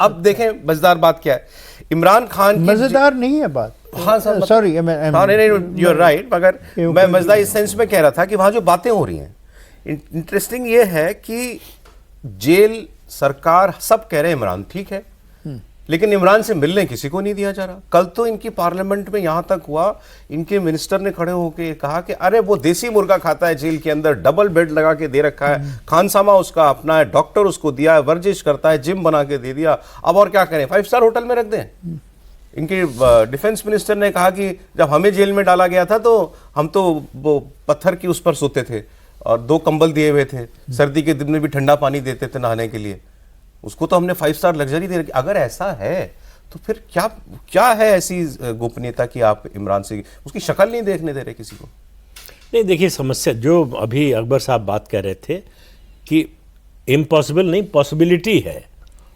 अब देखें मजेदार बात क्या है, इमरान खान की मजेदार नहीं है बात। हाँ sir, sorry, you are right, मगर मैं मजेदार इस सेंस में कह रहा था कि वहां जो बातें हो रही हैं, इंटरेस्टिंग ये है कि जेल सरकार सब कह रहे हैं इमरान ठीक है, लेकिन इमरान से मिलने किसी को नहीं दिया जा रहा। कल तो इनकी पार्लियामेंट में यहां तक हुआ, इनके मिनिस्टर ने खड़े होकर कहा कि अरे वो देसी मुर्गा खाता है जेल के अंदर, डबल बेड लगा के दे रखा है, खानसामा उसका अपना है, डॉक्टर उसको दिया है, वर्जिश करता है, जिम बना के दे दिया, अब और क्या करें, 5 स्टार होटल में रख दें। इनके डिफेंस मिनिस्टर ने कहा कि जब हमें जेल में डाला गया था तो हम तो वो पत्थर की उस पर सोते थे और 2 कंबल दिए हुए थे, सर्दी के दिन में भी ठंडा पानी देते थे नहाने के लिए, उसको तो हमने 5 स्टार लग्जरी दे रखी। अगर ऐसा है तो फिर क्या है ऐसी गोपनीयता कि आप इमरान से उसकी शक्ल नहीं देखने दे रहे किसी को? नहीं, देखिए समस्या जो अभी अकबर साहब बात कर रहे थे कि इम्पॉसिबल नहीं, पॉसिबिलिटी है,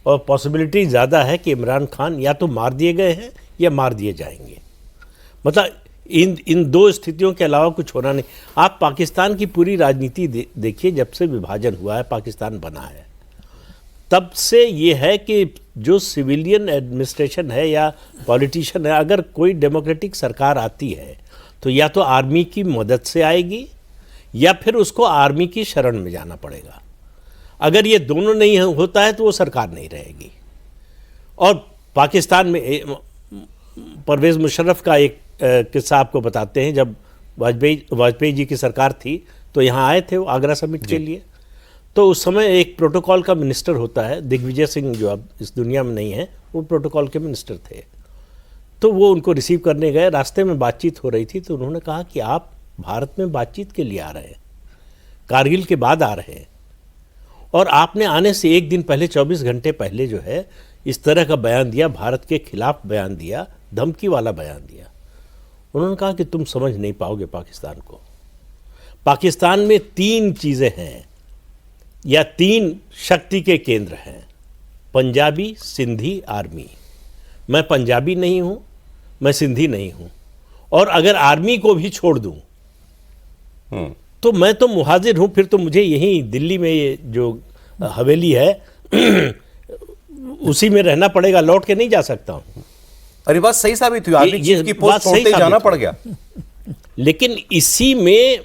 और पॉसिबिलिटी ज़्यादा है कि इमरान खान या तो मार दिए गए हैं या मार दिए जाएंगे। मतलब इन 2 स्थितियों के अलावा कुछ होना नहीं। आप पाकिस्तान की पूरी राजनीति देखिए, जब से विभाजन हुआ है, पाकिस्तान बना है, तब से ये है कि जो सिविलियन एडमिनिस्ट्रेशन है या पॉलिटिशियन है, अगर कोई डेमोक्रेटिक सरकार आती है तो या तो आर्मी की मदद से आएगी या फिर उसको आर्मी की शरण में जाना पड़ेगा। अगर ये दोनों नहीं होता है तो वो सरकार नहीं रहेगी। और पाकिस्तान में परवेज़ मुशर्रफ का एक किस्सा आपको बताते हैं। जब वाजपेयी जी की सरकार थी तो यहाँ आए थे वो आगरा समिट के लिए, तो उस समय एक प्रोटोकॉल का मिनिस्टर होता है, दिग्विजय सिंह, जो अब इस दुनिया में नहीं है, वो प्रोटोकॉल के मिनिस्टर थे। तो वो उनको रिसीव करने गए, रास्ते में बातचीत हो रही थी, तो उन्होंने कहा कि आप भारत में बातचीत के लिए आ रहे हैं, कारगिल के बाद आ रहे हैं, और आपने आने से 1 दिन पहले, 24 घंटे पहले जो है इस तरह का बयान दिया, भारत के खिलाफ बयान दिया, धमकी वाला बयान दिया। उन्होंने कहा कि तुम समझ नहीं पाओगे पाकिस्तान को। पाकिस्तान में 3 चीज़ें हैं या 3 शक्ति के केंद्र हैं, पंजाबी, सिंधी, आर्मी। मैं पंजाबी नहीं हूँ, मैं सिंधी नहीं हूँ, और अगर आर्मी को भी छोड़ दूँ तो मैं तो मुहाजिर हूँ, फिर तो मुझे यहीं दिल्ली में ये जो हवेली है उसी में रहना पड़ेगा, लौट के नहीं जा सकता हूँ। अरे बात सही साबित हुई, आर्मी चीफ की पोस्ट छोड़ते ही जाना पड़ गया। लेकिन इसी में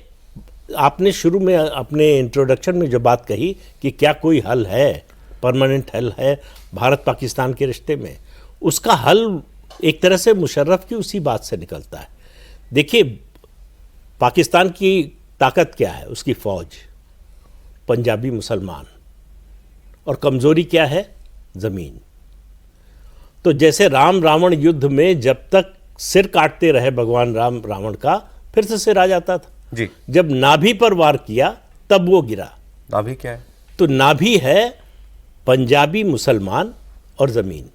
आपने शुरू में अपने इंट्रोडक्शन में जो बात कही कि क्या कोई हल है, परमानेंट हल है भारत पाकिस्तान के रिश्ते में, उसका हल एक तरह से मुशर्रफ की उसी बात से निकलता है। देखिए, पाकिस्तान की ताकत क्या है, उसकी फ़ौज, पंजाबी मुसलमान, और कमज़ोरी क्या है, ज़मीन। तो जैसे राम रावण युद्ध में जब तक सिर काटते रहे भगवान राम रावण का, फिर से सिर आ जाता था जी। जब नाभि पर वार किया तब वो गिरा। नाभि क्या है? तो नाभि है पंजाबी मुसलमान और ज़मीन।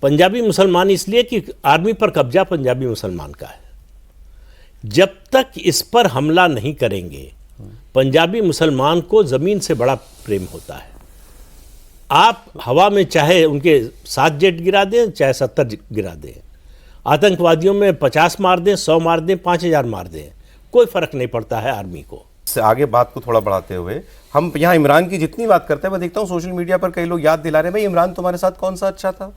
पंजाबी मुसलमान इसलिए कि आर्मी पर कब्जा पंजाबी मुसलमान का है। जब तक इस पर हमला नहीं करेंगे, पंजाबी मुसलमान को ज़मीन से बड़ा प्रेम होता है। आप हवा में चाहे उनके 7 जेट गिरा दें, चाहे 70 गिरा दें, आतंकवादियों में 50 मार दें, 100 मार दें, 5000 मार दें, कोई फ़र्क नहीं पड़ता है आर्मी को। से आगे बात को थोड़ा बढ़ाते हुए, हम यहाँ इमरान की जितनी बात करते हैं, मैं देखता हूँ सोशल मीडिया पर कई लोग याद दिला रहे हैं, भाई इमरान तुम्हारे साथ कौन सा अच्छा था?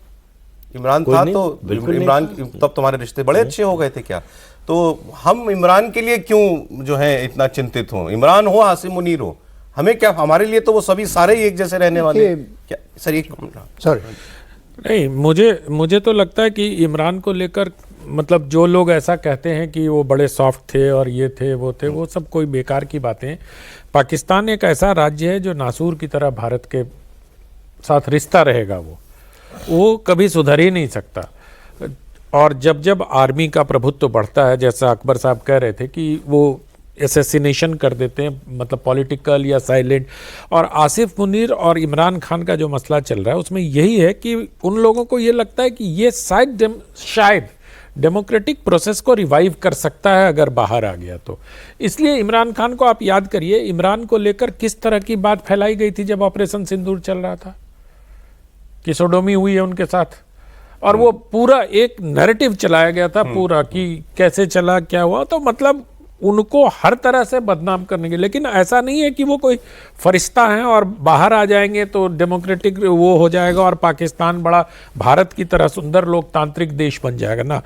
इमरान था तो इमरान तब तुम्हारे रिश्ते बड़े अच्छे हो गए थे क्या? तो हम इमरान के लिए क्यों जो है इतना चिंतित हो? इमरान हो, हासिम मुनीर हो, हमें क्या, हमारे लिए तो वो सभी सारे ही एक जैसे रहने वाले क्या? सर एक सॉरी, नहीं, मुझे तो लगता है कि इमरान को लेकर, मतलब जो लोग ऐसा कहते हैं कि वो बड़े सॉफ्ट थे और ये थे वो थे, वो सब कोई बेकार की बातें हैं। पाकिस्तान एक ऐसा राज्य है जो नासूर की तरह भारत के साथ रिश्ता रहेगा, वो कभी सुधर ही नहीं सकता। और जब जब आर्मी का प्रभुत्व बढ़ता है, जैसा अकबर साहब कह रहे थे कि वो एसेसिनेशन कर देते हैं, मतलब पॉलिटिकल या साइलेंट, और आसिफ मुनीर और इमरान खान का जो मसला चल रहा है उसमें यही है कि उन लोगों को ये लगता है कि ये शायद डेमोक्रेटिक प्रोसेस को रिवाइव कर सकता है अगर बाहर आ गया तो। इसलिए इमरान खान को आप याद करिए, इमरान को लेकर किस तरह की बात फैलाई गई थी जब ऑपरेशन सिंदूर चल रहा था, कि सोडोमी हुई है उनके साथ, और वो पूरा एक नैरेटिव चलाया गया था पूरा कि कैसे चला, क्या हुआ। तो मतलब उनको हर तरह से बदनाम करने के। लेकिन ऐसा नहीं है कि वो कोई फरिश्ता हैं और बाहर आ जाएंगे तो डेमोक्रेटिक वो हो जाएगा और पाकिस्तान बड़ा भारत की तरह सुंदर लोकतांत्रिक देश बन जाएगा ना।